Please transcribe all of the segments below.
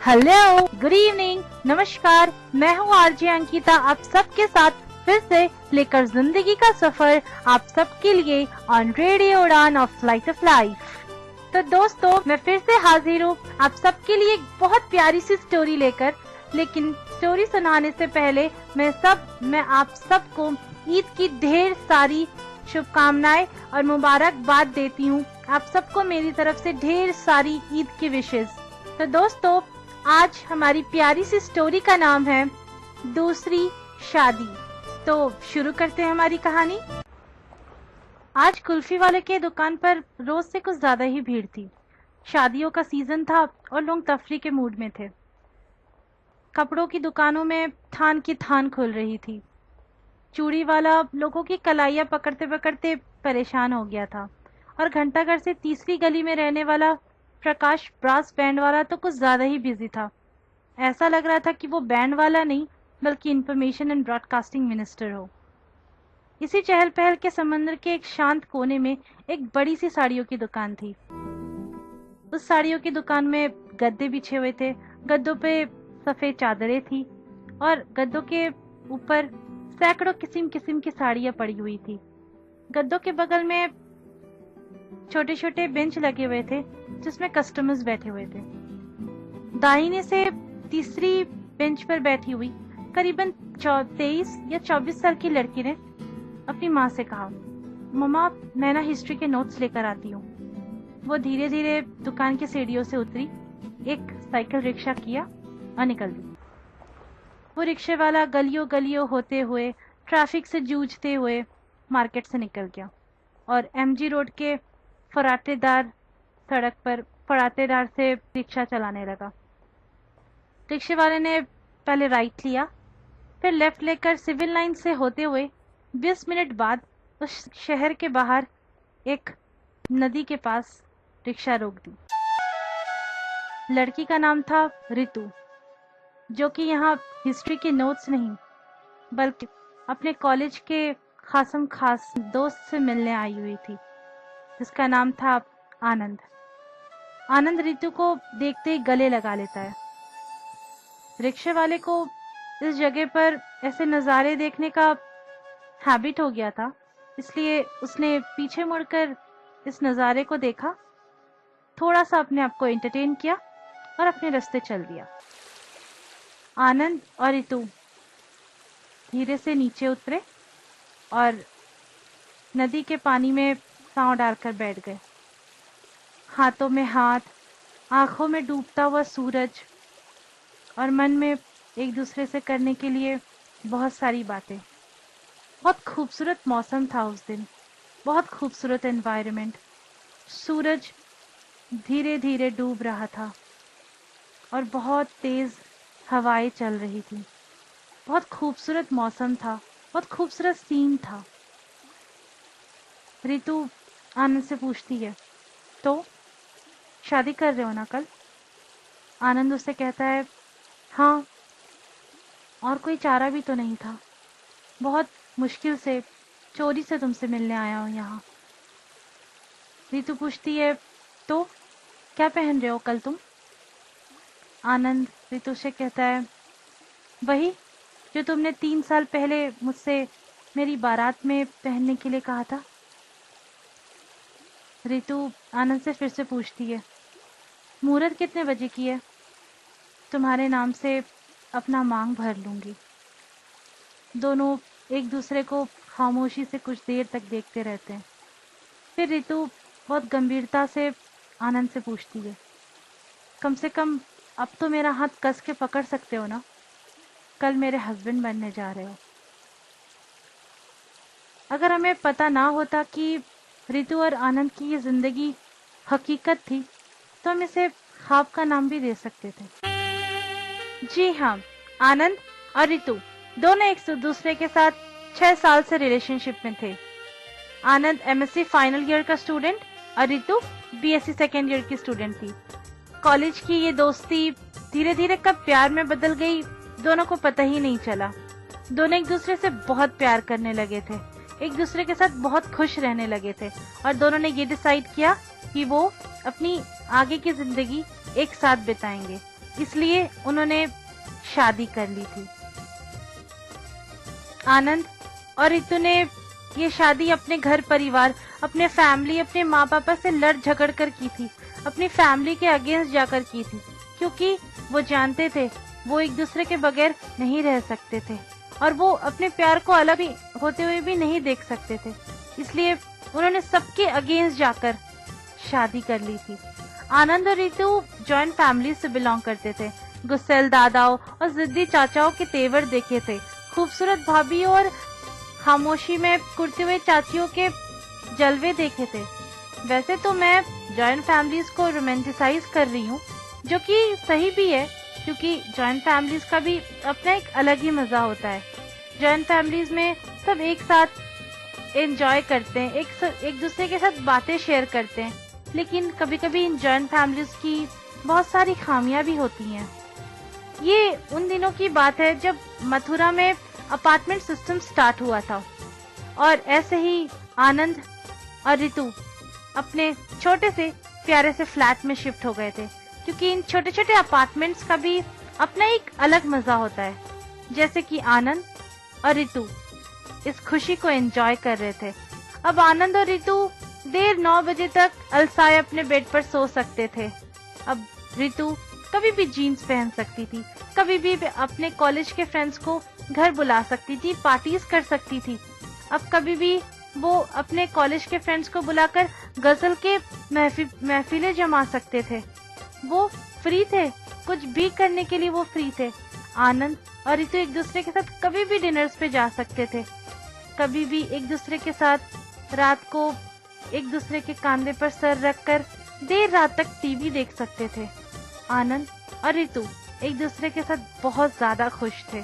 Hello, good evening, नमस्कार। मैं हूँ आरजे अंकिता, आप सबके साथ फिर से लेकर जिंदगी का सफर आप सबके लिए on radio Udaan of flight of life. तो दोस्तों, मैं फिर से हाजिर हूँ आप सबके लिए एक बहुत प्यारी सी स्टोरी लेकर। लेकिन स्टोरी सुनाने से पहले मैं आप सबको ईद की ढेर सारी शुभकामनाएं और मुबारकबाद देती हूँ। आप सबको मेरी तरफ से ढेर सारी ईद की विशेष। तो दोस्तों, आज हमारी प्यारी सी स्टोरी का नाम है दूसरी शादी। तो शुरू करते हैं हमारी कहानी। आज कुल्फी वाले के दुकान पर रोज से कुछ ज्यादा ही भीड़ थी। शादियों का सीजन था और लोग तफरी के मूड में थे। कपड़ों की दुकानों में थान की थान खुल रही थी। चूड़ी वाला लोगों की कलाइयां पकड़ते पकड़ते परेशान हो गया था और घंटाघर से तीसरी गली में रहने वाला प्रकाश ब्रास बैंड वाला तो कुछ ज्यादा ही बिजी था। ऐसा लग रहा था कि वो बैंड वाला नहीं बल्कि इंफॉर्मेशन एंड ब्रॉडकास्टिंग मिनिस्टर हो। इसी चहल पहल के समंदर के एक शांत कोने में एक बड़ी सी साड़ियों की दुकान थी। उस साड़ियों की दुकान में गद्दे बिछे हुए थे। गद्दों पे सफेद चादरें थी और गद्दों के ऊपर सैकड़ों किस्म किस्म की साड़ियां पड़ी हुई थी। गद्दों के बगल में छोटे छोटे बेंच लगे हुए थे जिसमें कस्टमर्स बैठे हुए थे। दाहिने से तीसरी बेंच पर बैठी हुई करीबन 23 या 24 साल की लड़की ने अपनी माँ से कहा, मम्मा, मैं ना हिस्ट्री के नोट्स लेकर आती हूँ। वो धीरे धीरे दुकान की सीढ़ियों से उतरी, एक साइकिल रिक्शा किया और निकल दी। वो रिक्शे वाला गलियों गलियों होते हुए ट्रैफिक से जूझते हुए मार्केट से निकल गया और एमजी रोड के फराटेदार सड़क पर फराटेदार से रिक्शा चलाने लगा। रिक्शे वाले ने पहले राइट लिया, फिर लेफ्ट लेकर सिविल लाइन से होते हुए 20 मिनट बाद उस शहर के बाहर एक नदी के पास रिक्शा रोक दी। लड़की का नाम था रितु, जो कि यहाँ हिस्ट्री के नोट्स नहीं बल्कि अपने कॉलेज के खासम खास दोस्त से मिलने आई हुई थी, जिसका नाम था आनंद। आनंद रितु को देखते ही गले लगा लेता है। रिक्शे वाले को इस जगह पर ऐसे नज़ारे देखने का हैबिट हो गया था, इसलिए उसने पीछे मुड़कर इस नज़ारे को देखा, थोड़ा सा अपने आप को एंटरटेन किया और अपने रास्ते चल दिया। आनंद और रितु धीरे से नीचे उतरे और नदी के पानी में पांव डालकर बैठ गए। हाथों में हाथ, आंखों में डूबता हुआ सूरज और मन में एक दूसरे से करने के लिए बहुत सारी बातें। बहुत खूबसूरत मौसम था उस दिन, बहुत खूबसूरत एनवायरनमेंट। सूरज धीरे धीरे डूब रहा था और बहुत तेज हवाएं चल रही थी। बहुत खूबसूरत मौसम था, बहुत खूबसूरत सीन था। रितु आनंद से पूछती है, तो शादी कर रहे हो ना कल? आनंद उससे कहता है, हाँ, और कोई चारा भी तो नहीं था। बहुत मुश्किल से चोरी से तुमसे मिलने आया हूँ यहाँ। रितु पूछती है, तो क्या पहन रहे हो कल तुम? आनंद रितु से कहता है, वही जो तुमने 3 साल पहले मुझसे मेरी बारात में पहनने के लिए कहा था। रितु आनंद से फिर से पूछती है, मुहूर्त कितने बजे की है? तुम्हारे नाम से अपना मांग भर लूंगी। दोनों एक दूसरे को खामोशी से कुछ देर तक देखते रहते हैं। फिर रितु बहुत गंभीरता से आनंद से पूछती है, कम से कम अब तो मेरा हाथ कस के पकड़ सकते हो ना? कल मेरे हस्बैंड बनने जा रहे हो। अगर हमें पता ना होता कि रितु और आनंद की ये जिंदगी हकीकत थी तो हम इसे ख्वाब का नाम भी दे सकते थे। जी हाँ, आनंद और रितु दोनों एक दूसरे के साथ 6 साल से रिलेशनशिप में थे। आनंद एमएससी फाइनल ईयर का स्टूडेंट और रितु बीएससी सेकेंड ईयर की स्टूडेंट थी। कॉलेज की ये दोस्ती धीरे धीरे कब प्यार में बदल गई, दोनों को पता ही नहीं चला। दोनों एक दूसरे से बहुत प्यार करने लगे थे, एक दूसरे के साथ बहुत खुश रहने लगे थे और दोनों ने ये डिसाइड किया कि वो अपनी आगे की जिंदगी एक साथ बिताएंगे। इसलिए उन्होंने शादी कर ली थी। आनंद और रितु ने ये शादी अपने घर परिवार, अपने फैमिली, अपने माँ पापा से लड़ झगड़ कर की थी, अपनी फैमिली के अगेंस्ट जाकर की थी, क्योंकि वो जानते थे वो एक दूसरे के बगैर नहीं रह सकते थे और वो अपने प्यार को अलग होते हुए भी नहीं देख सकते थे। इसलिए उन्होंने सबके अगेंस्ट जाकर शादी कर ली थी। आनंद और रितु जॉइंट फैमिली से बिलोंग करते थे। गुस्सैल दादाओं और जिद्दी चाचाओं के तेवर देखे थे, खूबसूरत भाभी और खामोशी में कुर्ते हुए चाचियों के जलवे देखे थे। वैसे तो मैं जॉइंट फैमिलीज को रोमांटिसाइज कर रही हूँ, जो कि सही भी है, क्योंकि जॉइंट फैमिलीज का भी अपना एक अलग ही मजा होता है। जॉइंट फैमिलीज में सब एक साथ एंजॉय करते हैं, एक दूसरे के साथ बातें शेयर करते हैं, लेकिन कभी कभी इन जॉइंट फैमिलीज की बहुत सारी खामियां भी होती हैं। ये उन दिनों की बात है जब मथुरा में अपार्टमेंट सिस्टम स्टार्ट हुआ था और ऐसे ही आनंद और रितु अपने छोटे से प्यारे से फ्लैट में शिफ्ट हो गए थे, क्योंकि इन छोटे छोटे अपार्टमेंट्स का भी अपना एक अलग मजा होता है। जैसे कि आनंद और रितु इस खुशी को एंजॉय कर रहे थे। अब आनंद और रितु देर 9 बजे तक अलसाए अपने बेड पर सो सकते थे। अब रितु कभी भी जीन्स पहन सकती थी, कभी भी अपने कॉलेज के फ्रेंड्स को घर बुला सकती थी, पार्टीज कर सकती थी। अब कभी भी वो अपने कॉलेज के फ्रेंड्स को बुलाकर गजल के महफिलें जमा सकते थे। वो फ्री थे, कुछ भी करने के लिए वो फ्री थे। आनंद और रितु एक दूसरे के साथ कभी भी डिनर्स पे जा सकते थे, कभी भी एक दूसरे के साथ रात को एक दूसरे के कंधे पर सर रखकर देर रात तक टीवी देख सकते थे। आनंद और रितु एक दूसरे के साथ बहुत ज्यादा खुश थे।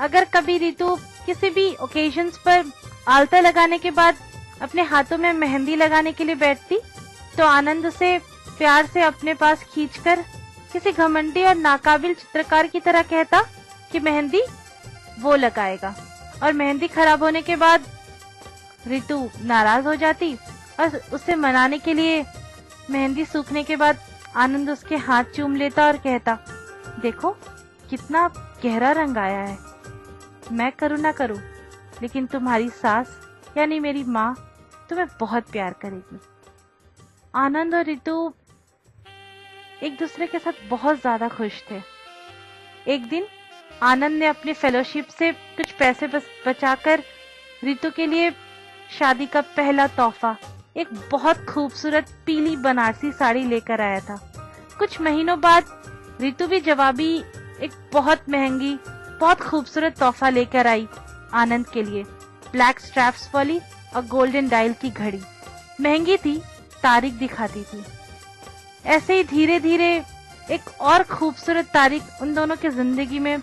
अगर कभी रितु किसी भी ओकेजन्स पर आलता लगाने के बाद अपने हाथों में मेहंदी लगाने के लिए बैठती, तो आनंद उसे प्यार से अपने पास खींचकर किसी घमंडी और नाकाबिल चित्रकार की तरह कहता कि मेहंदी वो लगाएगा, और मेहंदी खराब होने के बाद रितु नाराज हो जाती और उसे मनाने के लिए मेहंदी सूखने के बाद आनंद उसके हाथ चूम लेता और कहता, देखो कितना गहरा रंग आया है। मैं करूँ ना करूँ, लेकिन तुम्हारी सास यानी मेरी माँ तुम्हें बहुत प्यार करेगी। आनंद और रितु एक दूसरे के साथ बहुत ज्यादा खुश थे। एक दिन आनंद ने अपनी फेलोशिप से कुछ पैसे बचाकर रितु के लिए शादी का पहला तोहफा एक बहुत खूबसूरत पीली बनारसी साड़ी लेकर आया था। कुछ महीनों बाद रितु भी जवाबी एक बहुत महंगी, बहुत खूबसूरत तोहफा लेकर आई आनंद के लिए। ब्लैक स्ट्रैप्स वाली और गोल्डन डायल की घड़ी, महंगी थी, तारीख दिखाती थी। ऐसे ही धीरे धीरे एक और खूबसूरत तारीख उन दोनों की जिंदगी में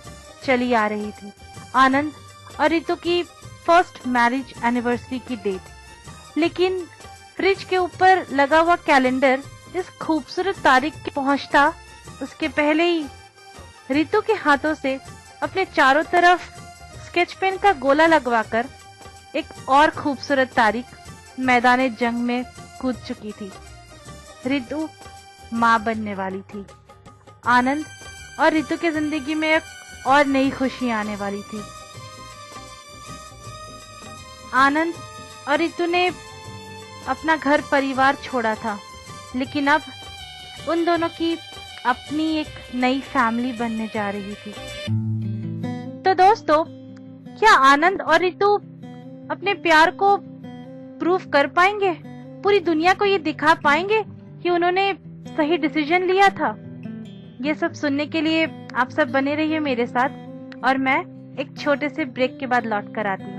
चली आ रही थी, आनंद और रितु की फर्स्ट मैरिज एनिवर्सरी की डेट। लेकिन फ्रिज के ऊपर लगा हुआ कैलेंडर इस खूबसूरत तारीख के पहुंचता उसके पहले ही रितु के हाथों से अपने चारों तरफ स्केच पेन का गोला लगवाकर एक और खूबसूरत तारीख मैदान जंग में कूद चुकी थी। रितु माँ बनने वाली थी। आनंद और रितु की जिंदगी में एक और नई खुशी आने वाली थी। आनंद और रितु ने अपना घर परिवार छोड़ा था, लेकिन अब उन दोनों की अपनी एक नई फैमिली बनने जा रही थी। तो दोस्तों, क्या आनंद और रितु अपने प्यार को प्रूफ कर पाएंगे? पूरी दुनिया को ये दिखा पाएंगे कि उन्होंने सही डिसीजन लिया था? ये सब सुनने के लिए आप सब बने रहिए मेरे साथ, और मैं एक छोटे से ब्रेक के बाद लौट कर आती हूँ।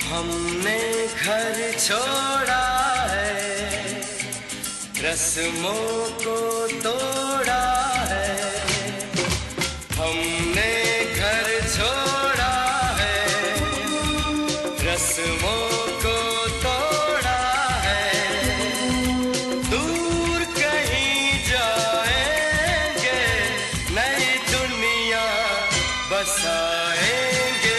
हमने घर छोड़ा रस्मों को तोड़ा है, हमने घर छोड़ा है, रस्मों को तोड़ा है, दूर कहीं जाएंगे, नई दुनिया बसाएंगे।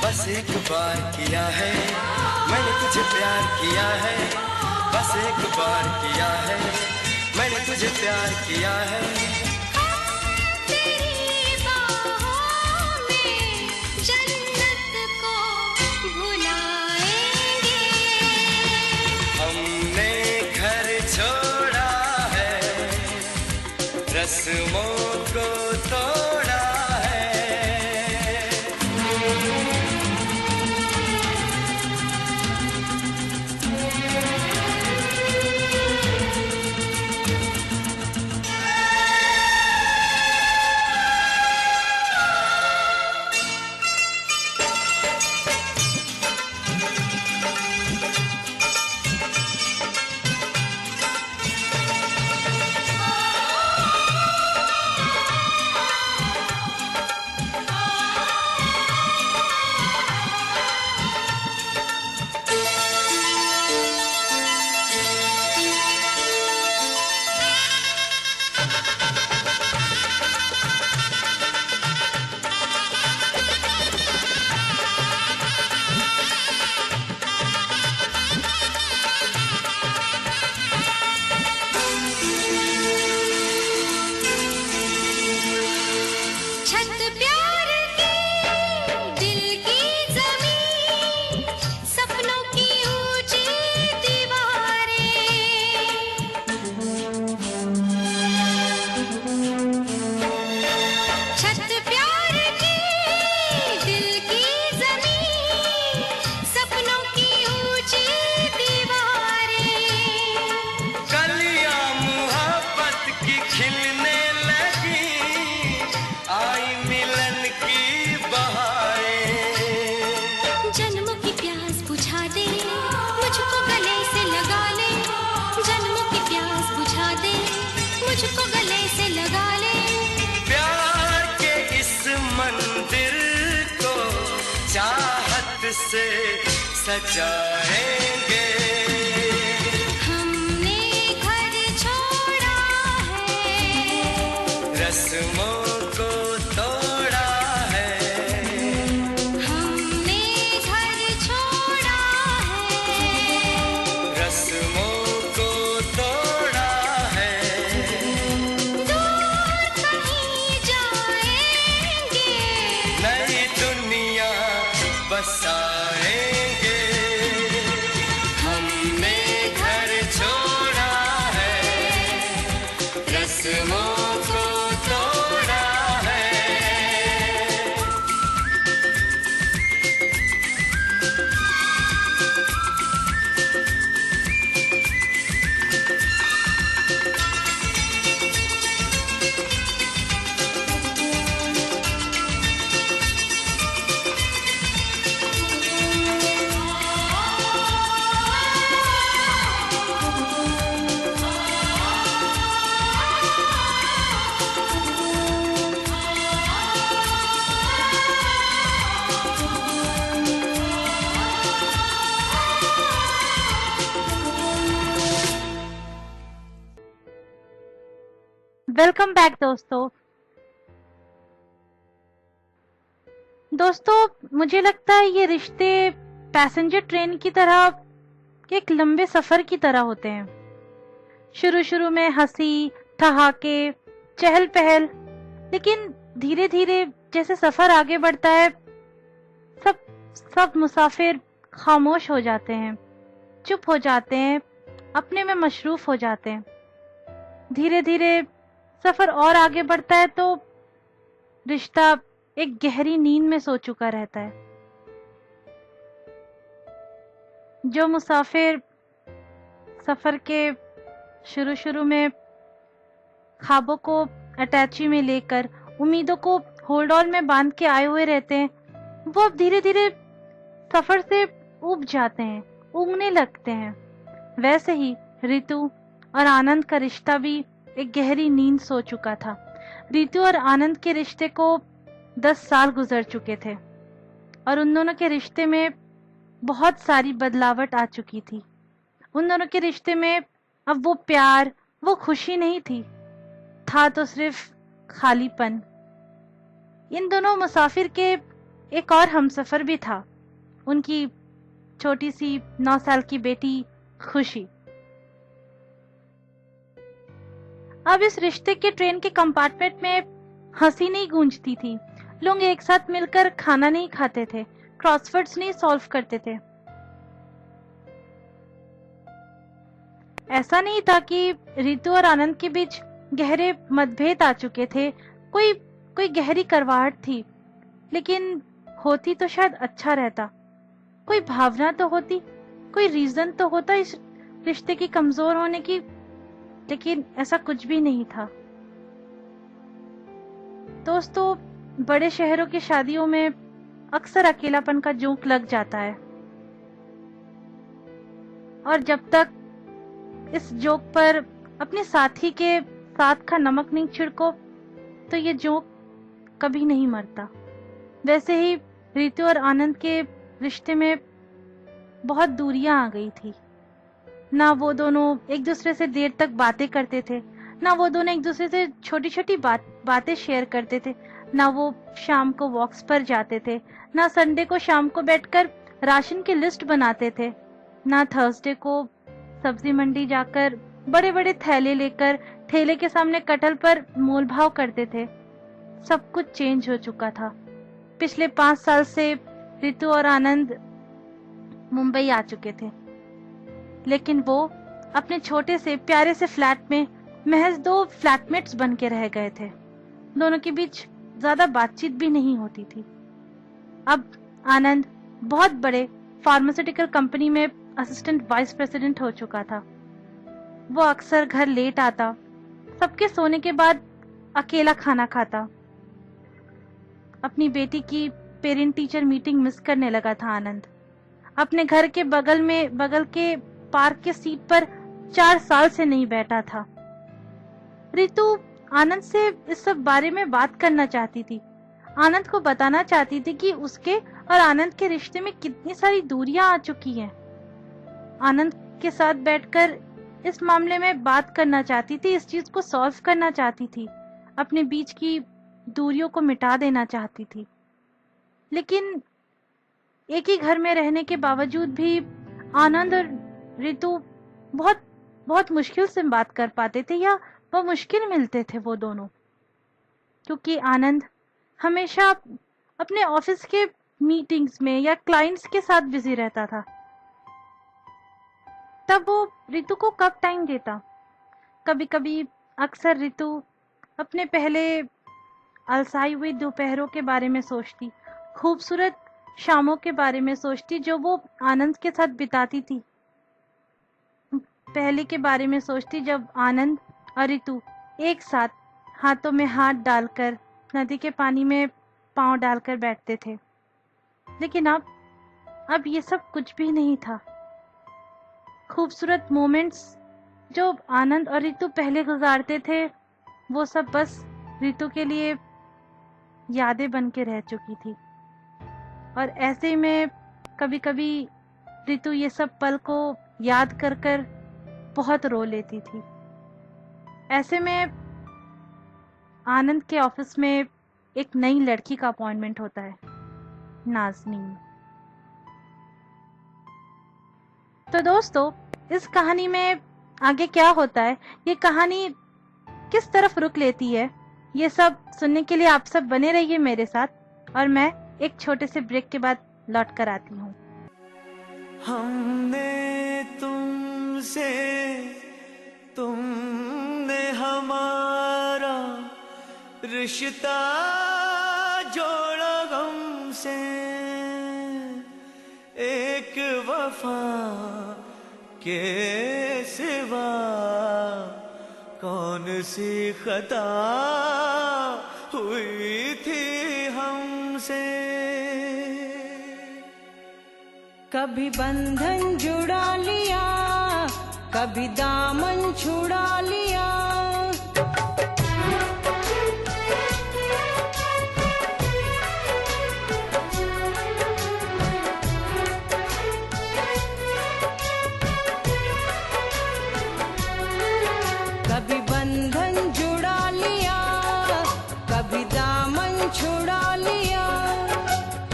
बस एक बार किया है मैंने तुझे प्यार किया है, बस एक बार किया है मैंने तुझे प्यार किया है। तेरी बाहों में जन्नत को भुलाएंगे, हमने घर छोड़ा है, रस्मों को तोड़ा है। मुझको गले से लगा ले, प्यार के इस मंदिर को चाहत से सजाएंगे। हमने घर छोड़ा है, रस्मों को तोड़ा है, हमने घर छोड़ा है, रस्मों को तोड़ा है, दूर कहीं जाएंगे, नई दुनिया बसाएंगे। हमने घर छोड़ा है, रस्मों को तोड़ा है। वेलकम बैक दोस्तों, मुझे लगता है ये रिश्ते पैसेंजर ट्रेन की तरह एक लंबे सफर की तरह होते हैं। शुरू शुरू में हंसी ठहाके चहल पहल, लेकिन धीरे धीरे जैसे सफर आगे बढ़ता है सब सब मुसाफिर खामोश हो जाते हैं, चुप हो जाते हैं, अपने में मशरूफ हो जाते हैं। धीरे धीरे सफर और आगे बढ़ता है तो रिश्ता एक गहरी नींद में सो चुका रहता है। जो मुसाफिर सफर के शुरू शुरू में ख्वाबों को अटैची में लेकर उम्मीदों को होल्ड ऑन में बांध के आए हुए रहते हैं, वो अब धीरे धीरे सफर से ऊब जाते हैं, ऊबने लगते हैं। वैसे ही रितु और आनंद का रिश्ता भी एक गहरी नींद सो चुका था। रितु और आनंद के रिश्ते को 10 साल गुजर चुके थे और उन दोनों के रिश्ते में बहुत सारी बदलावट आ चुकी थी। उन दोनों के रिश्ते में अब वो प्यार, वो खुशी नहीं थी, था तो सिर्फ खालीपन। इन दोनों मुसाफिर के एक और हमसफर भी था, उनकी छोटी सी 9 साल की बेटी खुशी। अब इस रिश्ते के ट्रेन के कंपार्टमेंट में हंसी नहीं गूंजती थी, लोग एक साथ मिलकर खाना नहीं खाते थे, क्रॉसवर्ड्स नहीं सॉल्व करते थे। ऐसा नहीं था कि रितु और आनंद के बीच गहरे मतभेद आ चुके थे, कोई गहरी करवाहट थी, लेकिन होती तो शायद अच्छा रहता। कोई भावना तो होती, कोई रीजन तो होता इस रिश्ते की कमजोर होने की, लेकिन ऐसा कुछ भी नहीं था। दोस्तों, बड़े शहरों की शादियों में अक्सर अकेलापन का जोंक लग जाता है, और जब तक इस जोक पर अपने साथी के साथ का नमक नहीं छिड़को तो ये जोक कभी नहीं मरता। वैसे ही रितु और आनंद के रिश्ते में बहुत दूरियां आ गई थी। ना वो दोनों एक दूसरे से देर तक बातें करते थे, ना वो दोनों एक दूसरे से छोटी छोटी बातें शेयर करते थे, ना वो शाम को वॉक्स पर जाते थे, ना संडे को शाम को बैठकर राशन की लिस्ट बनाते थे, ना थर्सडे को सब्जी मंडी जाकर बड़े बड़े थैले लेकर ठेले के सामने कटहल पर मोल भाव करते थे। सब कुछ चेंज हो चुका था। पिछले 5 साल से रितु और आनंद मुंबई आ चुके थे, लेकिन वो अपने छोटे से प्यारे से फ्लैट में महज 2 फ्लैटमेट्स बन के रह गए थे। दोनों के बीच ज्यादा बातचीत भी नहीं होती थी। अब आनंद बहुत बड़े फार्मास्यूटिकल कंपनी में असिस्टेंट वाइस प्रेसिडेंट हो चुका था। वो अक्सर घर लेट आता, सबके सोने के बाद अकेला खाना खाता। अपनी बेटी की पेरेंट टीचर मीटिंग मिस करने लगा था आनंद। अपने घर के बगल के पार्क के सीट पर 4 साल से नहीं बैठा था। रितु आनंद से इस सब बारे में बात करना चाहती थी, आनंद को बताना चाहती थी कि उसके और आनंद के रिश्ते में कितनी सारी दूरियां आ चुकी हैं। आनंद के साथ बैठकर इस मामले में बात करना चाहती थी, इस चीज को सॉल्व करना चाहती थी, अपने बीच की दूरियों को मिटा देना चाहती थी। लेकिन एक ही घर में रहने के बावजूद भी आनंद और रितु बहुत बहुत मुश्किल से बात कर पाते थे, या वो मुश्किल मिलते थे वो दोनों, क्योंकि आनंद हमेशा अपने ऑफिस के मीटिंग्स में या क्लाइंट्स के साथ बिजी रहता था। तब वो रितु को कब टाइम देता? कभी कभी अक्सर रितु अपने पहले अलसाई हुई दोपहरों के बारे में सोचती, खूबसूरत शामों के बारे में सोचती जो वो आनंद के साथ बिताती थी। पहले के बारे में सोचती जब आनंद और रितु एक साथ हाथों में हाथ डालकर नदी के पानी में पांव डालकर बैठते थे। लेकिन अब ये सब कुछ भी नहीं था। खूबसूरत मोमेंट्स जो आनंद और रितु पहले गुजारते थे, वो सब बस रितु के लिए यादें बन के रह चुकी थी। और ऐसे में कभी कभी रितु ये सब पल को याद कर कर बहुत रो लेती थी। ऐसे में आनंद के ऑफिस में एक नई लड़की का अपॉइंटमेंट होता है, नाज़नीन। तो दोस्तों, इस कहानी में आगे क्या होता है, ये कहानी किस तरफ रुख लेती है, ये सब सुनने के लिए आप सब बने रहिए मेरे साथ, और मैं एक छोटे से ब्रेक के बाद लौट कर आती हूँ। हमने तुमसे, तुमने हमारा रिश्ता जोड़ा गम से, एक वफा के सिवा कौन सी खता हुई थी हमसे। कभी बंधन जुड़ा लिया, कभी दामन छुड़ा लिया, कभी बंधन जुड़ा लिया, कभी दामन छुड़ा लिया,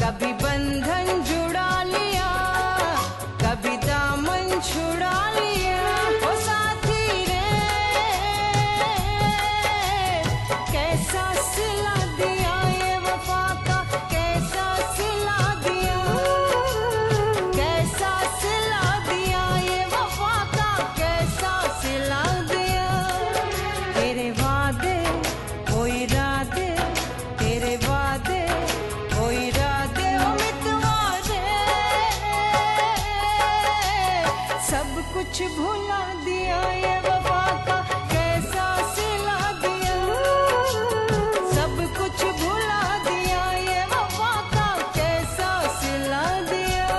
कभी बंधन जुड़ा लिया, कभी दामन छुड़ा लिया। ओ साथी रे, कैसा सिला दिया ये वफा का, कैसा सिला दिया, कैसा सिला दिया ये वफा का, कैसा सिला दिया। तेरे वादे ओ इरादे, तेरे वादे ओ इरादे, ओ मितवा रे, सब कुछ भुला दिया ये वफा का, कैसा सिला दिया, सब कुछ भुला दिया ये वफा का, कैसा सिला दिया।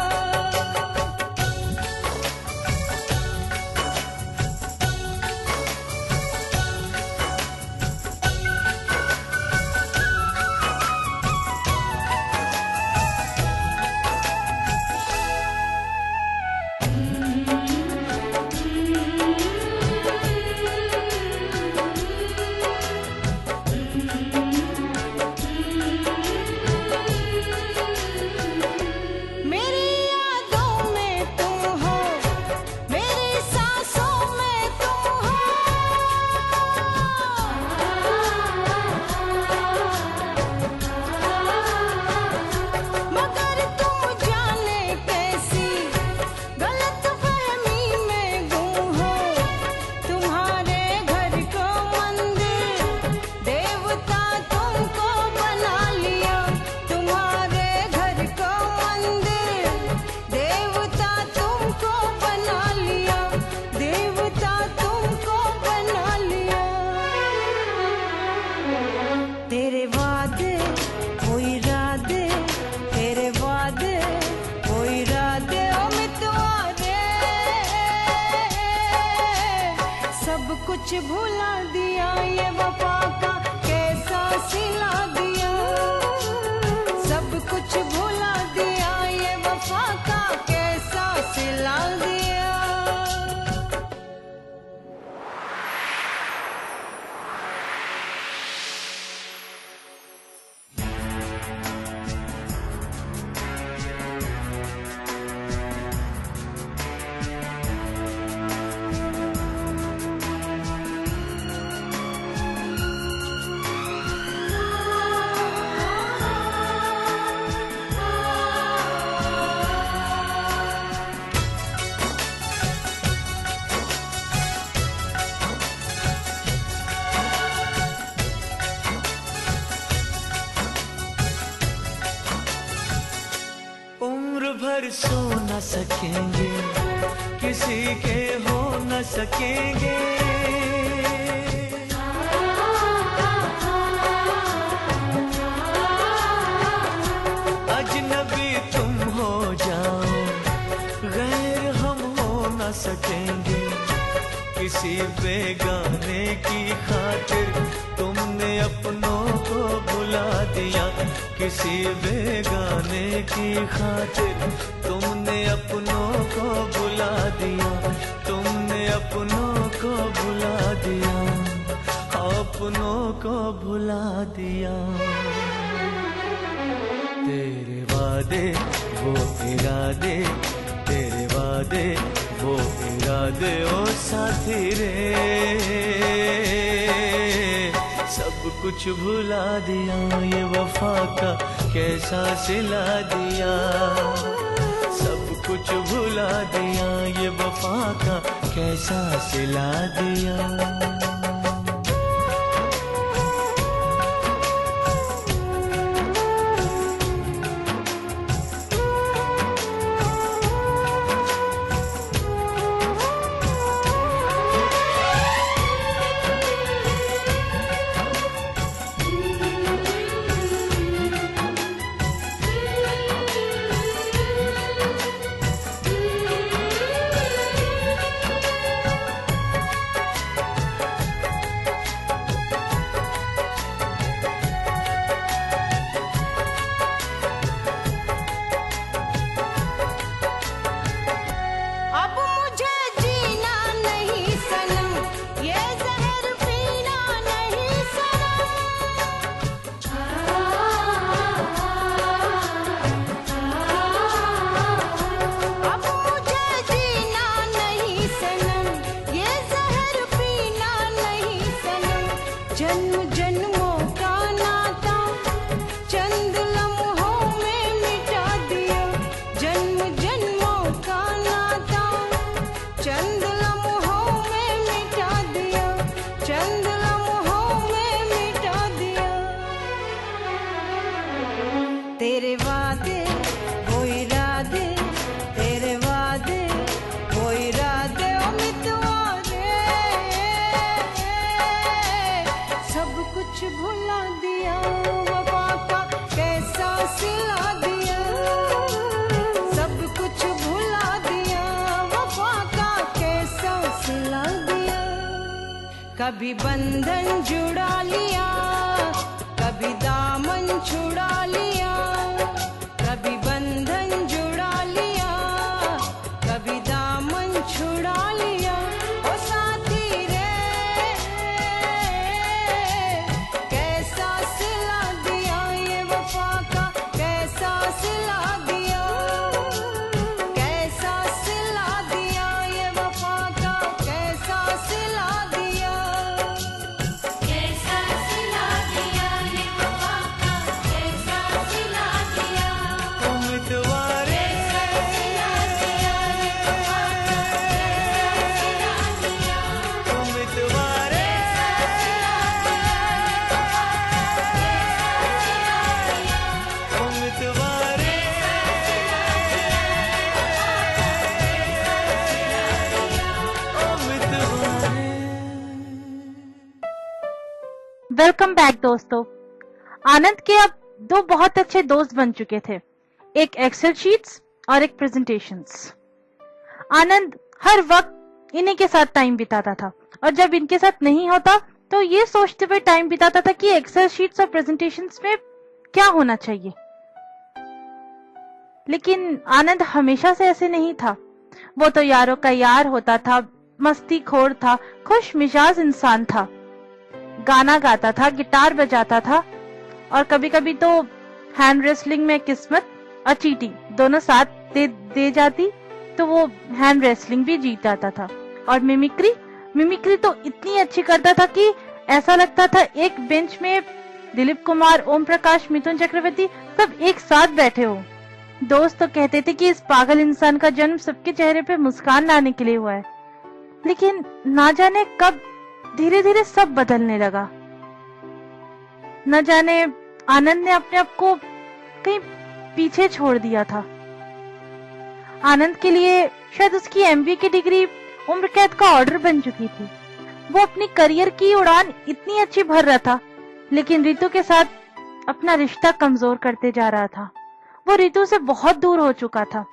मेरी यादों में तुम हो, मेरी सांसों में तुम हो, मगर तुम जाने कैसी गलतफहमी में गुम हो। तुम्हारे घर को मंदिर देवता तुमको बना लिया, तुम्हारे घर को मंदिर देवता तुमको बना लिया, देवता तुमको बना लिया। तेरे वादे ओ इरादे, तेरे वादे ओ इरादे, ओ मितवा रे, सब कुछ भुला दिया ये वफा का, कैसा सिला दिया, सब कुछ भुला दिया ये वफा का, कैसा सिला दिया। उम्र भर सो न सकेंगे, किसी के हो न सकेंगे, अजनबी तुम हो जाओ, गैर हम हो न सकेंगे, किसी बेगाने की खातिर तुमने अपनों को भुला दिया, किसी बेगाने की खातिर तुमने अपनों को भुला दिया, तुमने अपनों को भुला दिया। आओ अपनों को भुला दिया। तेरे वादे वो इरादे, तेरे वादे वो इरादे ओ साथी रे, सब कुछ भुला दिया। ये वफा का कैसा सिला दिया, सब कुछ भुला दिया। ये वफा का कैसा सिला दिया। जन्म जन्मों का नाता चंद लम्हों में मिटा दिया। जन्म जन्मों का नाता चंद लम्हों में मिटा दिया। चंद लम्हों में मिटा दिया। तेरे वादे वो इरादे, तेरे वादे वो इरादे ओ मितवारे, सब कुछ भुला दिया। वफा का कैसा सिला दिया, सब कुछ भुला दिया। वफा का कैसा सिला दिया। कभी बंधन जुड़ा लिया, कभी दामन छुड़ा लिया। कभी बंधन जुड़ा लिया, कभी दामन छुड़ा लिया। ओ साथी रे, कैसा सिला दिया। ये वफा का कैसा सिला दिया, कैसा सिला दिया। ये वफा का कैसा सिला दिया, कैसा सिला दिया। ये वफा का कैसा सिला दिया। उम्मीदवारे उम्मीदवारे उम्मीदवारे वेलकम बैक दोस्तों। आनंद के अब दो बहुत अच्छे दोस्त बन चुके थे, एक एक्सेल शीट्स और एक प्रेजेंटेशंस। आनंद हर वक्त इन्हीं के साथ टाइम बिताता था और जब इनके साथ नहीं होता तो ये सोचते हुए टाइम बिताता था कि एक्सेल शीट्स और प्रेजेंटेशंस में क्या होना चाहिए। लेकिन आनंद हमेशा से ऐसे नहीं था। वो तो यारों का यार होता था, मस्तीखोर था, खुश मिजाज इंसान था। गाना गाता था, गिटार बजाता था और कभी कभी तो हैंड रेसलिंग में किस्मत और चीटी दोनों साथ दे जाती तो वो हैंड रेसलिंग भी जीत जाता था। और मिमिक्री तो इतनी अच्छी करता था कि ऐसा लगता था एक बेंच में दिलीप कुमार, ओम प्रकाश, मिथुन चक्रवर्ती सब एक साथ बैठे हो। दोस्त तो कहते थे कि इस पागल इंसान का जन्म सबके चेहरे पे मुस्कान लाने के लिए हुआ है। लेकिन ना जाने कब धीरे धीरे सब बदलने लगा। न जाने आनंद ने अपने आप को कहीं पीछे छोड़ दिया था। आनंद के लिए शायद उसकी एमबीए की डिग्री उम्र कैद का ऑर्डर बन चुकी थी। वो अपनी करियर की उड़ान इतनी अच्छी भर रहा था, लेकिन रितु के साथ अपना रिश्ता कमजोर करते जा रहा था। वो रितु से बहुत दूर हो चुका था।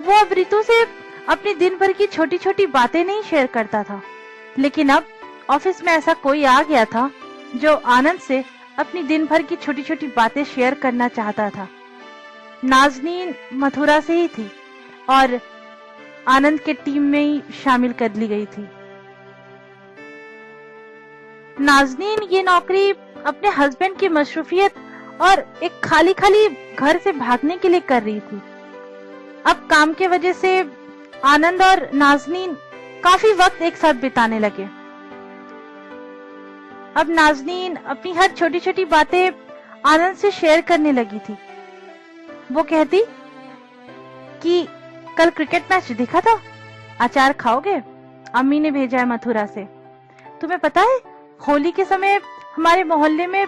वो अब रितु से अपनी दिन भर की छोटी छोटी बातें नहीं शेयर करता था, लेकिन अब ऑफिस में ऐसा कोई आ गया था जो आनंद से अपनी दिन भर की छोटी छोटी बातें शेयर करना चाहता था। नाज़नीन मथुरा से ही थी और आनंद के टीम में ही शामिल कर ली गई थी। नाज़नीन ये नौकरी अपने हस्बैंड की मसरूफियत और एक खाली खाली घर से भागने के लिए कर रही थी। अब काम के वजह से आनंद और नाज़नीन काफी वक्त एक साथ बिताने लगे। अब नाज़नीन अपनी हर छोटी छोटी बातें आनंद से शेयर करने लगी थी। वो कहती कि कल क्रिकेट मैच देखा था, अचार खाओगे? अम्मी ने भेजा है मथुरा से। तुम्हें पता है होली के समय हमारे मोहल्ले में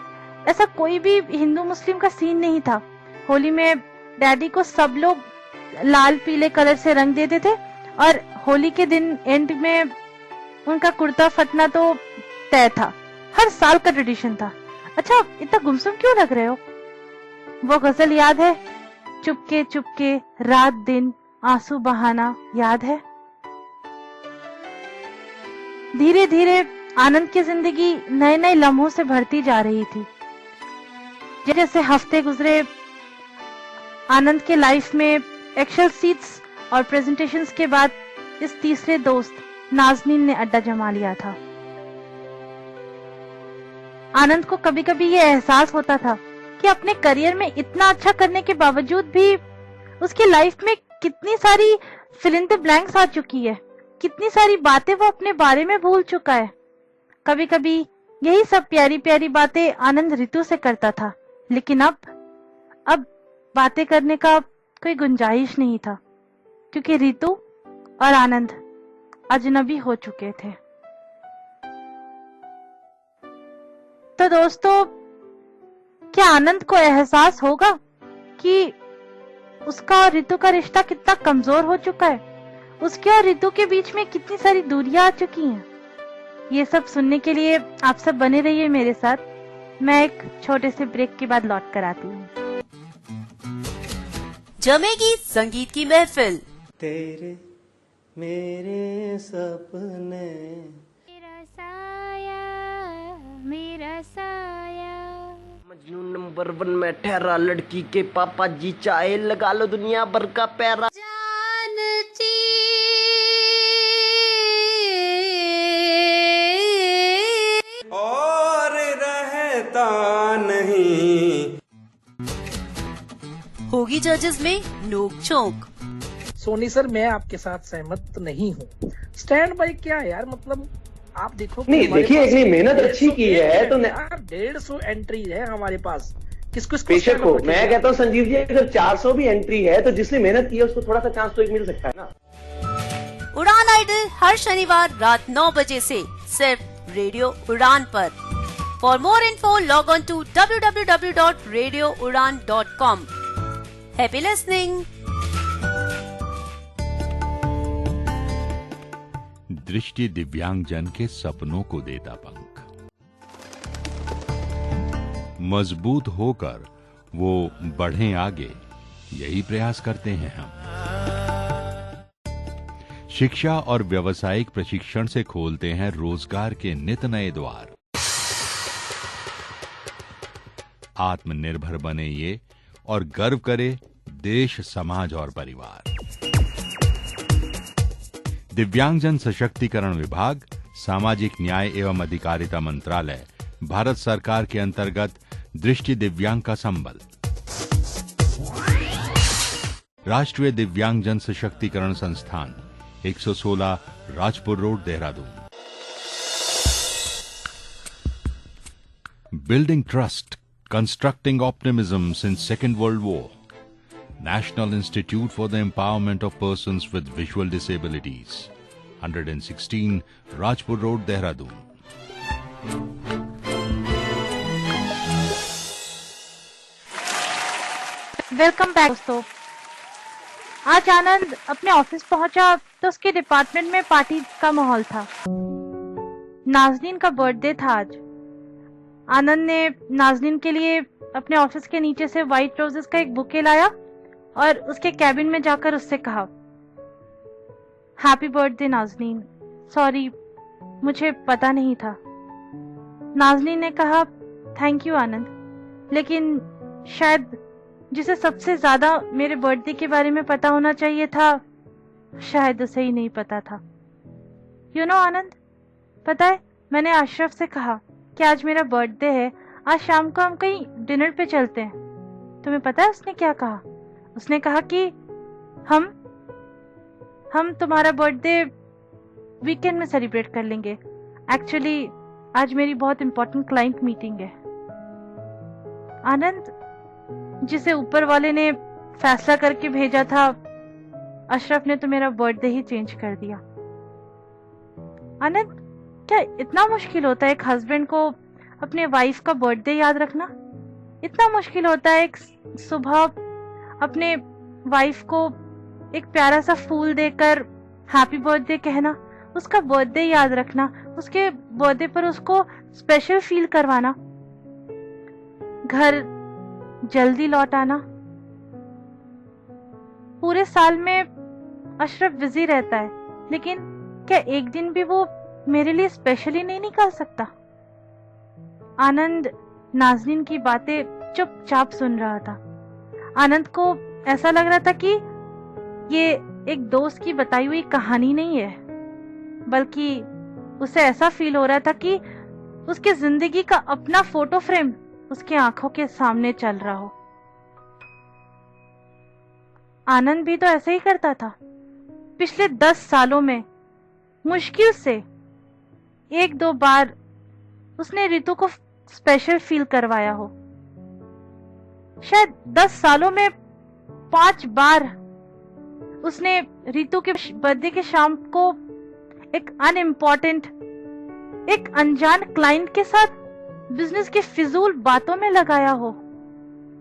ऐसा कोई भी हिंदू मुस्लिम का सीन नहीं था। होली में डैडी को सब लोग लाल पीले कलर से रंग देते थे और होली के दिन एंड में उनका कुर्ता फटना तो तय था। हर साल का ट्रेडिशन था। अच्छा, इतना गुमसुम क्यों लग रहे हो? वो गजल याद है, चुपके चुपके रात दिन आंसू बहाना, याद है? धीरे धीरे आनंद की जिंदगी नए नए लम्हों से भरती जा रही थी। जैसे हफ्ते गुजरे, आनंद के लाइफ में एक्सेल सीट्स और प्रेजेंटेशंस के बाद इस तीसरे दोस्त नाज़नीन ने अड्डा जमा लिया था। आनंद को कभी कभी ये एहसास होता था कि अपने करियर में इतना अच्छा करने के बावजूद भी उसकी लाइफ में कितनी सारी फिल इन द ब्लैंक्स आ चुकी है, कितनी सारी बातें वो अपने बारे में भूल चुका है। कभी कभी यही सब प्यारी प्यारी बातें आनंद रितु से करता था, लेकिन अब बातें करने का कोई गुंजाइश नहीं था, क्योंकि रितु और आनंद अजनबी हो चुके थे। तो दोस्तों, क्या आनंद को एहसास होगा कि उसका और रितु का रिश्ता कितना कमजोर हो चुका है? उसके और रितु के बीच में कितनी सारी दूरियां आ चुकी हैं? ये सब सुनने के लिए आप सब बने रहिए मेरे साथ। मैं एक छोटे से ब्रेक के बाद लौट कर आती हूँ। जमेगी संगीत की महफिल। तेरे मेरे सपने, मेरा साया, मेरा साया। मजनू नंबर 1 में ठहरा, लड़की के पापा जी चाहे लगा लो दुनिया भर का पैरा। जानती और रहता नहीं। होगी जजेस में नोक झोंक। सोनी सर, मैं आपके साथ सहमत नहीं हूँ। स्टैंड बाय क्या है यार, मतलब आप देखो। नहीं देखिए, एक नहीं मेहनत अच्छी की है तो 150 एंट्री है हमारे पास। किसको बेशक हो, मैं कहता हूँ संजीव जी, अगर 400 भी एंट्री है तो जिसने मेहनत की है उसको थोड़ा सा चांस तो एक मिल सकता है ना। उड़ान आइडल हर शनिवार रात 9 बजे से सिर्फ रेडियो उड़ान पर। For more info log on to www.radioudan.com। Happy listening. दृष्टि दिव्यांगजन के सपनों को देता पंख। मजबूत होकर वो बढ़ें आगे, यही प्रयास करते हैं हम। शिक्षा और व्यावसायिक प्रशिक्षण से खोलते हैं रोजगार के नित नए द्वार। आत्मनिर्भर बने ये और गर्व करे देश, समाज और परिवार। दिव्यांगजन सशक्तिकरण विभाग, सामाजिक न्याय एवं अधिकारिता मंत्रालय, भारत सरकार के अंतर्गत दृष्टि दिव्यांग का संबल। राष्ट्रीय दिव्यांगजन सशक्तिकरण संस्थान, 116 Rajpur road, Dehradun. Building trust, constructing optimism since second world war. National Institute for the Empowerment of Persons with Visual Disabilities, 116 Rajpur Road, Dehradun. Welcome back दोस्तों। आज आनंद अपने ऑफिस पहुंचा तो उसके डिपार्टमेंट में पार्टी का माहौल था। नाज़नीन का बर्थडे था आज। आनंद ने नाज़नीन के लिए अपने ऑफिस के नीचे से व्हाइट रोजेस का एक बुके लाया और उसके कैबिन में जाकर उससे कहा, हैप्पी बर्थडे नाज़नीन, सॉरी मुझे पता नहीं था। नाज़नीन ने कहा, थैंक यू आनंद, लेकिन शायद जिसे सबसे ज्यादा मेरे बर्थडे के बारे में पता होना चाहिए था, शायद उसे ही नहीं पता था। यू नो आनंद, पता है मैंने अशरफ से कहा कि आज मेरा बर्थडे है, आज शाम को हम कहीं डिनर पे चलते हैं। तुम्हें पता है उसने क्या कहा? उसने कहा कि हम तुम्हारा बर्थडे वीकेंड में सेलिब्रेट कर लेंगे। एक्चुअली आज मेरी बहुत इंपॉर्टेंट क्लाइंट मीटिंग है। आनंद, जिसे ऊपर वाले ने फैसला करके भेजा था, अशरफ ने तो मेरा बर्थडे ही चेंज कर दिया। आनंद, क्या इतना मुश्किल होता है एक हस्बैंड को अपने वाइफ का बर्थडे याद रखना? इतना मुश्किल होता है एक सुबह अपने वाइफ को एक प्यारा सा फूल देकर हैप्पी बर्थडे कहना, उसका बर्थडे याद रखना, उसके बर्थडे पर उसको स्पेशल फील करवाना, घर जल्दी लौट आना। पूरे साल में अशरफ बिजी रहता है, लेकिन क्या एक दिन भी वो मेरे लिए स्पेशली नहीं निकाल सकता? आनंद नाज़नीन की बातें चुपचाप सुन रहा था। आनंद को ऐसा लग रहा था कि ये एक दोस्त की बताई हुई कहानी नहीं है, बल्कि उसे ऐसा फील हो रहा था कि उसकी जिंदगी का अपना फोटो फ्रेम उसकी आंखों के सामने चल रहा हो। आनंद भी तो ऐसे ही करता था। पिछले 10 सालों में मुश्किल से 1-2 बार उसने रितु को स्पेशल फील करवाया हो। शायद 10 सालों में 5 बार उसने रितु के बर्थडे के शाम को एक अनइम्पॉर्टेंट, एक अनजान क्लाइंट के साथ बिजनेस के फिजूल बातों में लगाया हो।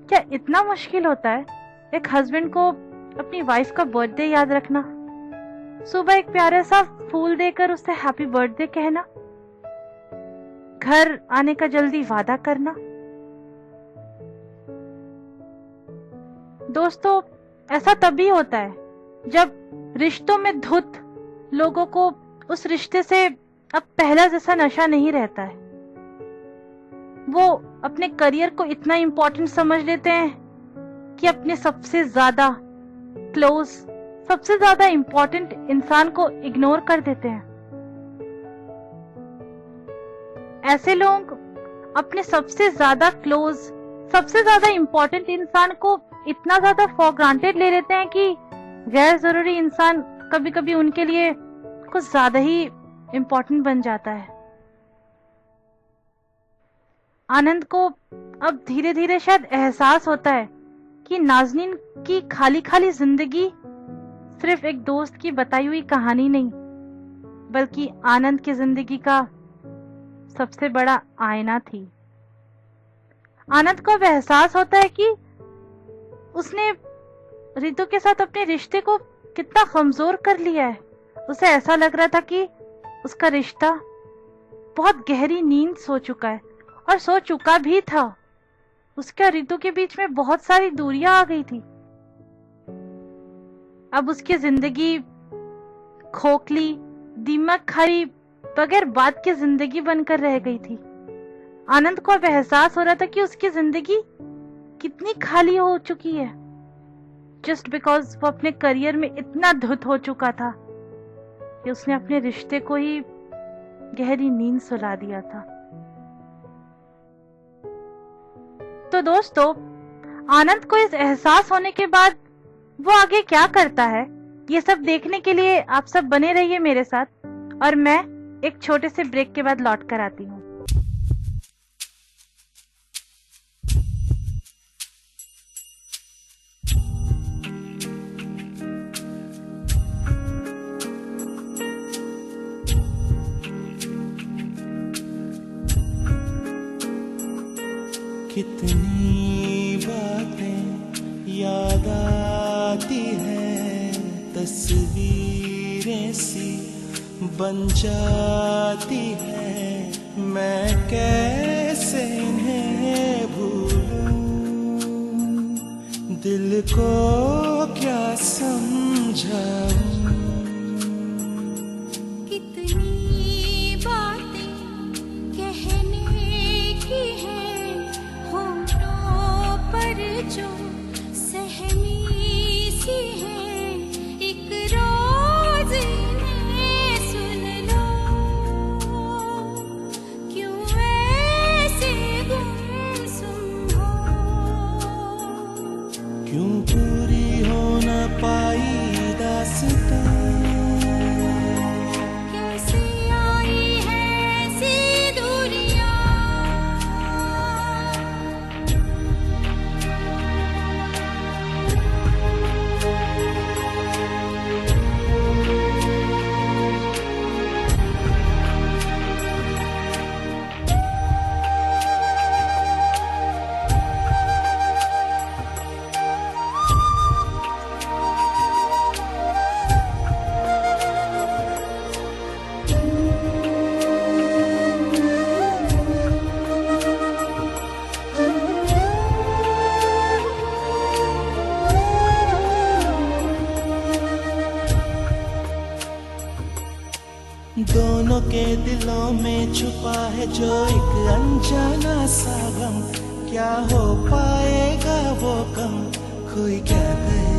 क्या इतना मुश्किल होता है एक हस्बैंड को अपनी वाइफ का बर्थडे याद रखना, सुबह एक प्यारा सा फूल देकर उससे हैप्पी बर्थडे कहना, घर आने का जल्दी वादा करना? दोस्तों, ऐसा तभी होता है जब रिश्तों में धुत लोगों को उस रिश्ते से अब पहला जैसा नशा नहीं रहता है। वो अपने करियर को इतना इम्पोर्टेंट समझ लेते हैं कि अपने सबसे ज्यादा क्लोज, सबसे ज्यादा इम्पोर्टेंट इंसान को इग्नोर कर देते हैं। ऐसे लोग अपने सबसे ज्यादा क्लोज, सबसे ज्यादा इम्पोर्टेंट इंसान को इतना ज्यादा फॉर ग्रांटेड ले लेते हैं कि गैर जरूरी इंसान कभी कभी उनके लिए कुछ ज्यादा ही इम्पोर्टेंट बन जाता है। आनंद को अब धीरे धीरे शायद एहसास होता है कि नाज़नीन की खाली खाली जिंदगी सिर्फ एक दोस्त की बताई हुई कहानी नहीं, बल्कि आनंद की जिंदगी का सबसे बड़ा आईना थी। आनंद को अब एहसास होता है कि उसने रितु के साथ अपने रिश्ते को कितना कमजोर कर लिया है। उसे ऐसा लग रहा था कि उसका रिश्ता बहुत गहरी नींद सो चुका है, और सो चुका भी था। उसके रितु के बीच में बहुत सारी दूरियां आ गई थी। अब उसकी जिंदगी खोखली, दीमक खाई, बगैर बात की जिंदगी बनकर रह गई थी। आनंद को अब एहसास हो रहा था कि उसकी जिंदगी कितनी खाली हो चुकी है, जस्ट बिकॉज वो अपने करियर में इतना धुत हो चुका था कि उसने अपने रिश्ते को ही गहरी नींद सुला दिया था। तो दोस्तों, आनंद को इस एहसास होने के बाद वो आगे क्या करता है, ये सब देखने के लिए आप सब बने रहिए मेरे साथ, और मैं एक छोटे से ब्रेक के बाद लौट कर आती हूँ। कितनी बातें याद आती है, तस्वीरें सी बन जाती है, मैं कैसे इन्हें भूलूं, दिल को क्या समझाऊं। कितनी बातें कहने की है, होठों पर जो सहमी सी है, एक रोज इन्हें सुन लो, क्यों दोनों के दिलों में छुपा है जो एक अनजाना सा गम, क्या हो पाएगा वो कम, कोई क्या कहे।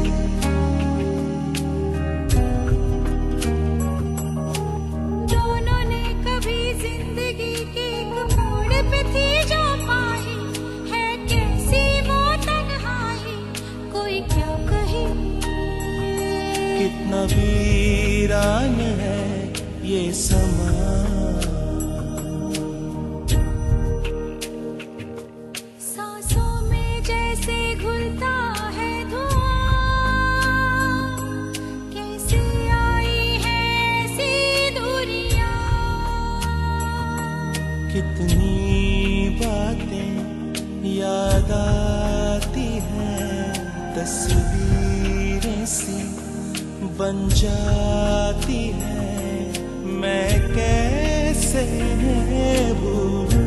दोनों ने कभी जिंदगी के एक मोड़ पे थी जो पाई, है कैसी वो तन्हाई, कोई क्या कहे। कितना वीरान है ये समा, सांसों में जैसे घुलता है धुआं, कैसे आई है ऐसी दूरियां। कितनी बातें याद आती हैं, तस्वीरें सी बन जाती है, मैं कैसे भूलूं।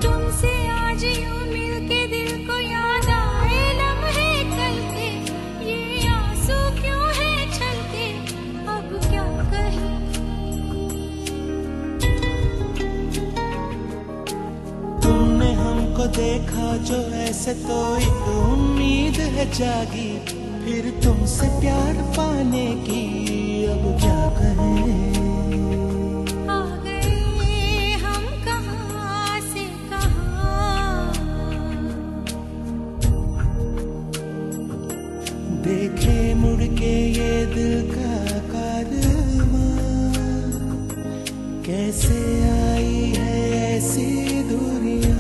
तुमसे आज यूं मिलके दिल को याद आए लम्हे कल के, ये आंसू क्यों है छलके, अब क्या कहे। तुमने हमको देखा जो ऐसे तो एक उम्मीद है जागी, फिर तुमसे प्यार पाने की अब क्या कहें। आ गए हम कहाँ से कहाँ, देखे मुड़ के ये दिल का कारवां, कैसे आई है ऐसी दूरियां।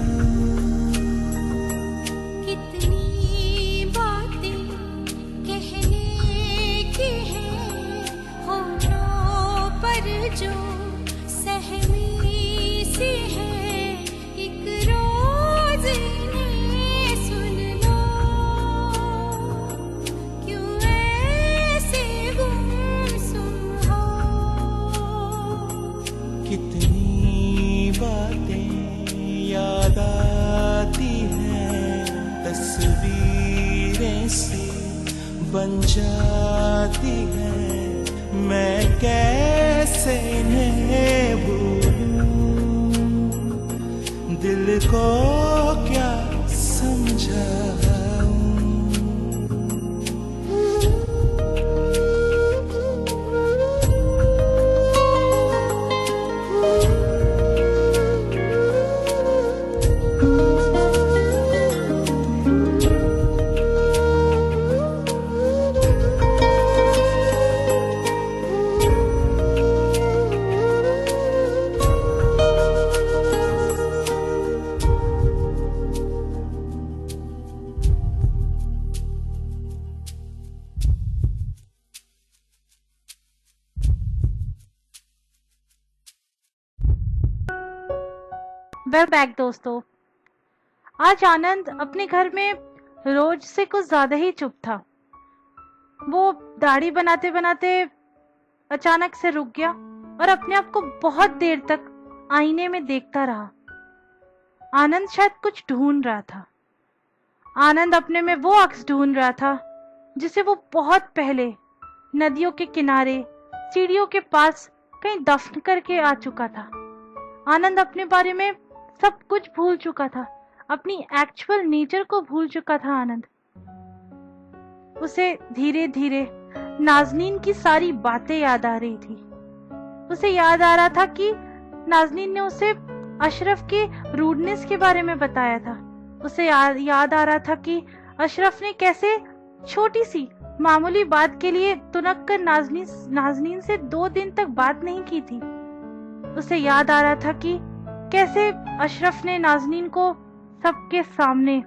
कितनी बातें कहने की है होठों पर जो सहमी सी है, एक रोज इन्हें सुन लो, क्यों ऐसे गुमसुम हो। कितनी बातें याद आती हैं, तस्वीरें सी बन जाती हैं, मैं कैसे इन्हें भूलूं, दिल को क्या समझाऊं। वेल बैक दोस्तों, आज आनंद अपने घर में रोज से कुछ ज्यादा ही चुप था। वो दाढ़ी बनाते बनाते अचानक से रुक गया और अपने आप को बहुत देर तक आईने में देखता रहा। आनंद शायद कुछ ढूंढ रहा था। आनंद अपने में वो अक्स ढूंढ रहा था जिसे वो बहुत पहले नदियों के किनारे सीढ़ियों के पास कहीं दफन करके आ चुका था। आनंद अपने बारे में सब कुछ भूल चुका था, अपनी एक्चुअल नेचर को भूल चुका था। आनंद उसे धीरे धीरे नाज़नीन की सारी बातें याद आ रही थी। उसे याद आ रहा था कि नाज़नीन ने उसे अशरफ के रूडनेस के बारे में बताया था। उसे याद आ रहा था कि अशरफ ने कैसे छोटी सी मामूली बात के लिए तुनक कर नाज़नीन से 2 दिन तक बात नहीं की थी। उसे याद आ रहा था कि कैसे अशरफ ने नाज़नीन को सबके सामने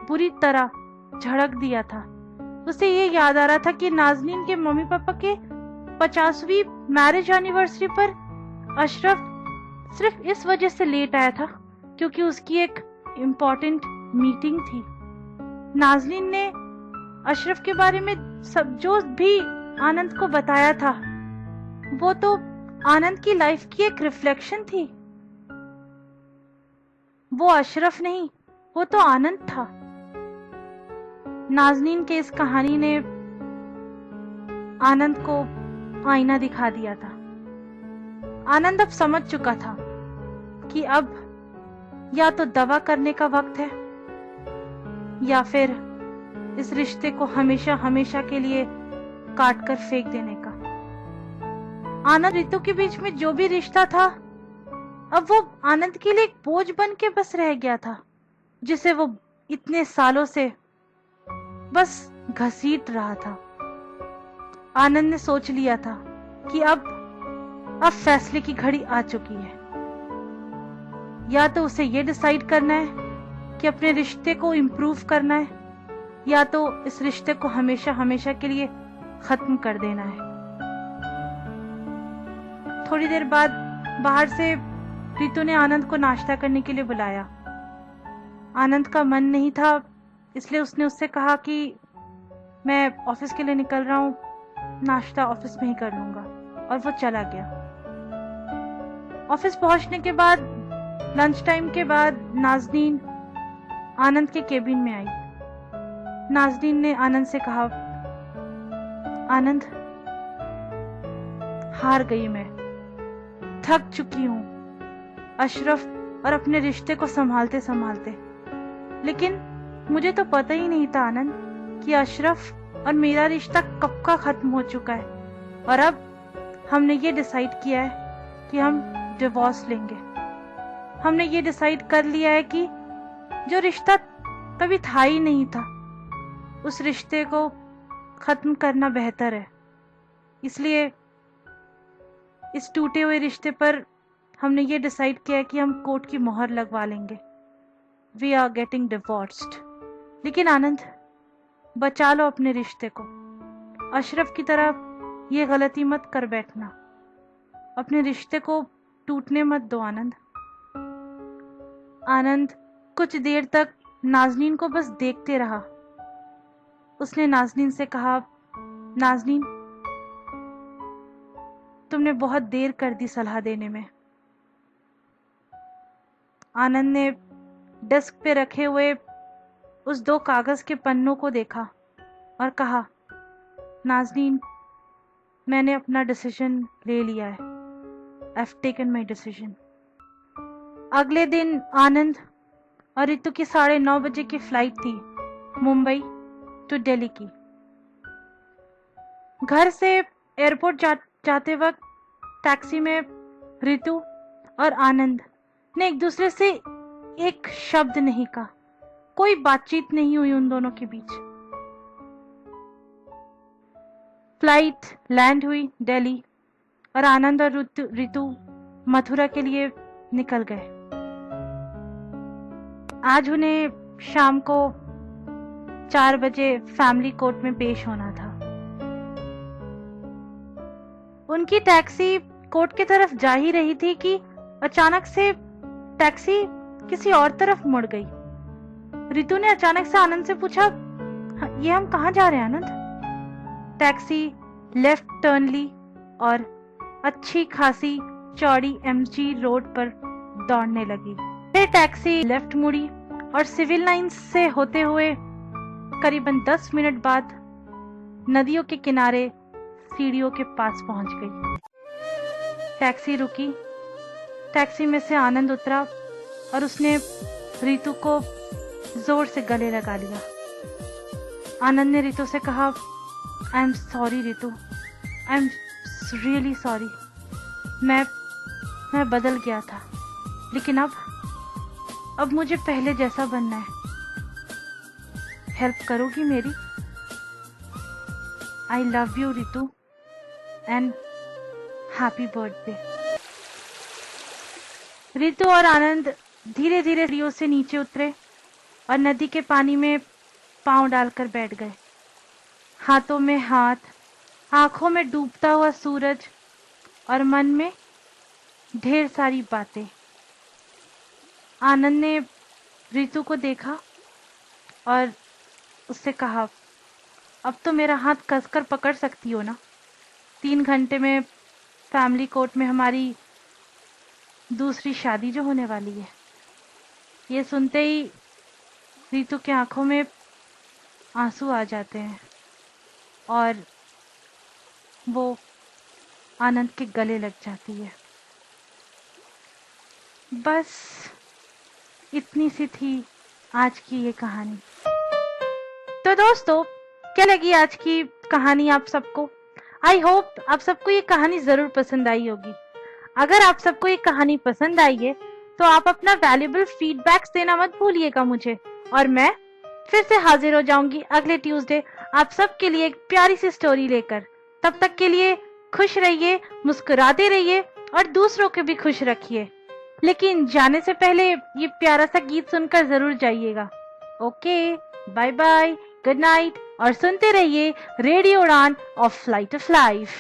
बुरी तरह झड़क दिया था। उसे ये याद आ रहा था कि नाज़नीन के मम्मी पापा के 50वीं मैरिज एनिवर्सरी पर अशरफ सिर्फ इस वजह से लेट आया था क्योंकि उसकी एक इम्पोर्टेंट मीटिंग थी। नाज़नीन ने अशरफ के बारे में सब जो भी आनंद को बताया था वो तो आनंद की लाइफ की एक रिफ्लेक्शन थी। वो अशरफ नहीं, वो तो आनंद था। नाज़नीन के इस कहानी ने आनंद को आईना दिखा दिया था। आनंद अब समझ चुका था कि अब या तो दवा करने का वक्त है या फिर इस रिश्ते को हमेशा हमेशा के लिए काट कर फेंक देने का। आनंद रितु के बीच में जो भी रिश्ता था अब वो आनंद के लिए एक बोझ बन के बस रह गया था, जिसे वो इतने सालों से बस घसीट रहा था। आनंद ने सोच लिया था कि अब फैसले की घड़ी आ चुकी है। या तो उसे ये डिसाइड करना है कि अपने रिश्ते को इम्प्रूव करना है या तो इस रिश्ते को हमेशा हमेशा के लिए खत्म कर देना है। थोड़ी देर बाद बाहर से रितु ने आनंद को नाश्ता करने के लिए बुलाया। आनंद का मन नहीं था, इसलिए उसने उससे कहा कि मैं ऑफिस के लिए निकल रहा हूँ, नाश्ता ऑफिस में ही कर लूंगा, और वो चला गया। ऑफिस पहुंचने के बाद लंच टाइम के बाद नाज़नीन आनंद के केबिन में आई। नाज़नीन ने आनंद से कहा, आनंद हार गई, मैं थक चुकी हूँ अशरफ और अपने रिश्ते को संभालते संभालते। लेकिन मुझे तो पता ही नहीं था आनंद कि अशरफ और मेरा रिश्ता कब का खत्म हो चुका है और अब हमने ये डिसाइड किया है कि हम डिवोर्स लेंगे। हमने ये डिसाइड कर लिया है कि जो रिश्ता कभी था ही नहीं था उस रिश्ते को खत्म करना बेहतर है। इसलिए इस टूटे हुए रिश्ते पर हमने ये डिसाइड किया है कि हम कोर्ट की मोहर लगवा लेंगे। We are getting divorced. लेकिन आनंद, बचा लो अपने रिश्ते को। अशरफ की तरह ये गलती मत कर बैठना। अपने रिश्ते को टूटने मत दो आनंद। आनंद कुछ देर तक नाज़नीन को बस देखते रहा। उसने नाज़नीन से कहा, नाज़नीन तुमने बहुत देर कर दी सलाह देने में। आनंद ने डेस्क पे रखे हुए उस 2 कागज के पन्नों को देखा और कहा, नाज़नीन मैंने अपना डिसीजन ले लिया है। I've taken my decision। अगले दिन आनंद और रितु की 9:30 बजे की फ्लाइट थी मुंबई टू दिल्ली की। घर से एयरपोर्ट जाते वक्त टैक्सी में रितु और आनंद ने एक दूसरे से एक शब्द नहीं कहा। कोई बातचीत नहीं हुई उन दोनों के बीच। फ्लाइट लैंड हुई दिल्ली और आनंद और रितु मथुरा के लिए निकल गए। आज उन्हें शाम को 4 बजे फैमिली कोर्ट में पेश होना था। उनकी टैक्सी कोर्ट की तरफ जा ही रही थी कि अचानक से टैक्सी किसी और तरफ मुड़ गई। रितु ने अचानक से आनंद से पूछा, ये हम कहाँ जा रहे हैं आनंद? टैक्सी लेफ्ट टर्न ली और अच्छी खासी चौड़ी एमजी रोड पर दौड़ने लगी। फिर टैक्सी लेफ्ट मुड़ी और सिविल लाइंस से होते हुए करीबन 10 मिनट बाद नदियों के किनारे सीढ़ियों के पास पहुंच गई। टैक्सी रुकी। टैक्सी में से आनंद उतरा और उसने रितु को जोर से गले लगा लिया। आनंद ने रितु से कहा, I am sorry Ritu, I am really sorry. मैं बदल गया था, लेकिन अब मुझे पहले जैसा बनना है। हेल्प करोगी मेरी? I love you Ritu and happy birthday. Ritu और आनंद धीरे धीरे सीढ़ियों से नीचे उतरे और नदी के पानी में पांव डालकर बैठ गए। हाथों में हाथ आंखों में डूबता हुआ सूरज और मन में ढेर सारी बातें। आनंद ने रितु को देखा और उससे कहा, अब तो मेरा हाथ कसकर पकड़ सकती हो ना? 3 घंटे में फैमिली कोर्ट में हमारी दूसरी शादी जो होने वाली है। ये सुनते ही रितु की आंखों में आंसू आ जाते हैं और वो आनंद के गले लग जाती है। बस इतनी सी थी आज की ये कहानी। तो दोस्तों, क्या लगी आज की कहानी आप सबको? आई होप आप सबको ये कहानी जरूर पसंद आई होगी। अगर आप सबको ये कहानी पसंद आई है तो आप अपना वैल्यूएबल फीडबैक्स देना मत भूलिएगा मुझे, और मैं फिर से हाजिर हो जाऊंगी अगले ट्यूसडे आप सबके लिए एक प्यारी सी स्टोरी लेकर। तब तक के लिए खुश रहिए, मुस्कुराते रहिए और दूसरों को भी खुश रखिए। लेकिन जाने से पहले ये प्यारा सा गीत सुनकर जरूर जाइएगा। Okay, bye bye, good night, और सुनते रहिए radio Udaan of flight of life.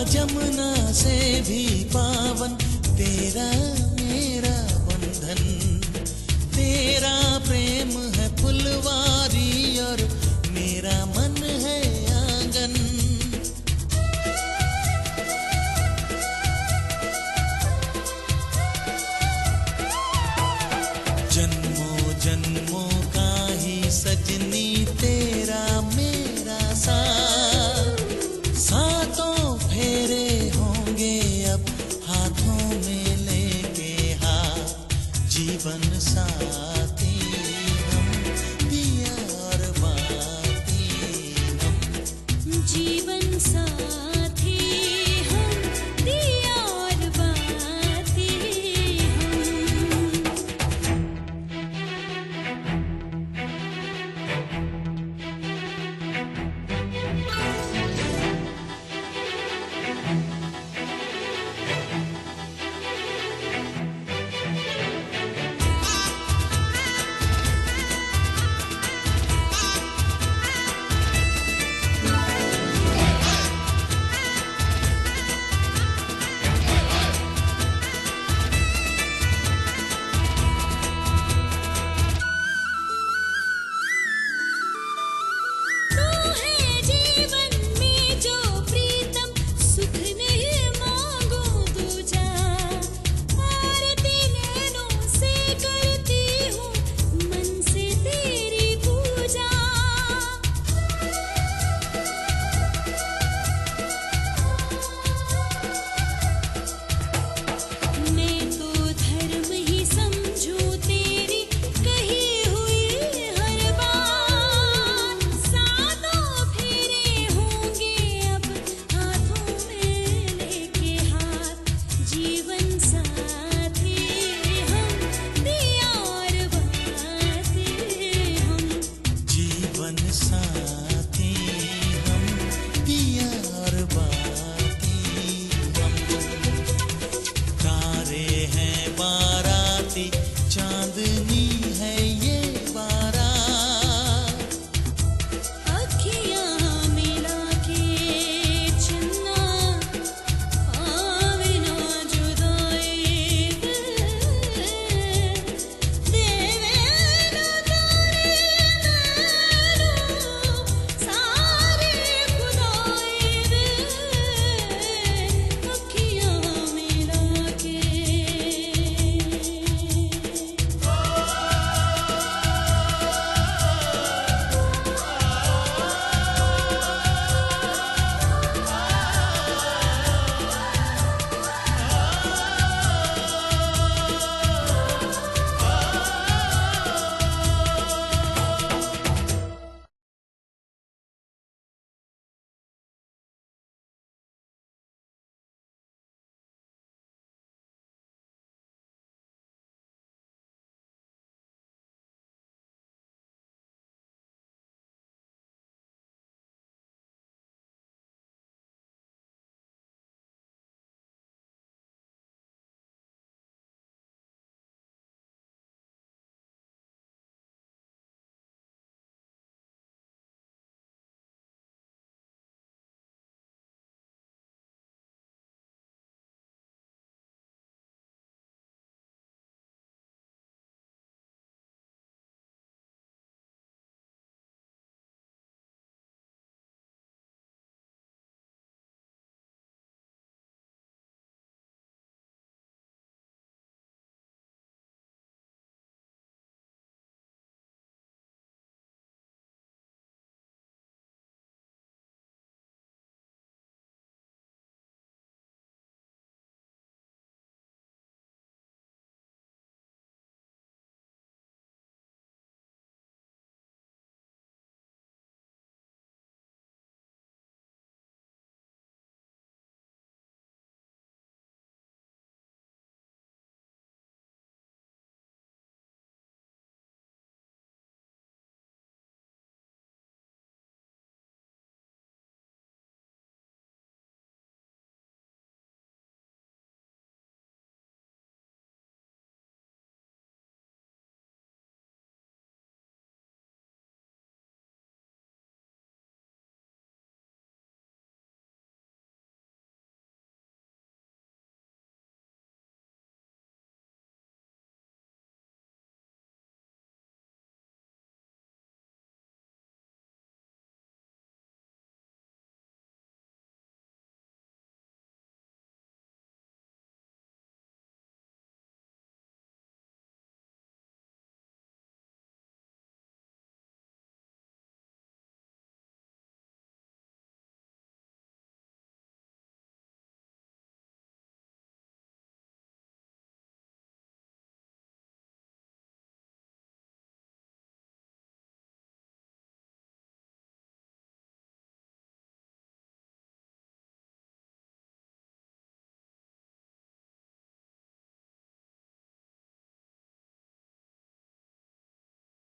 जमुना से भी पावन तेरा मेरा बंधन, तेरा प्रेम है फुलवारी और मेरा मन है आंगन। जन्मों जन्मों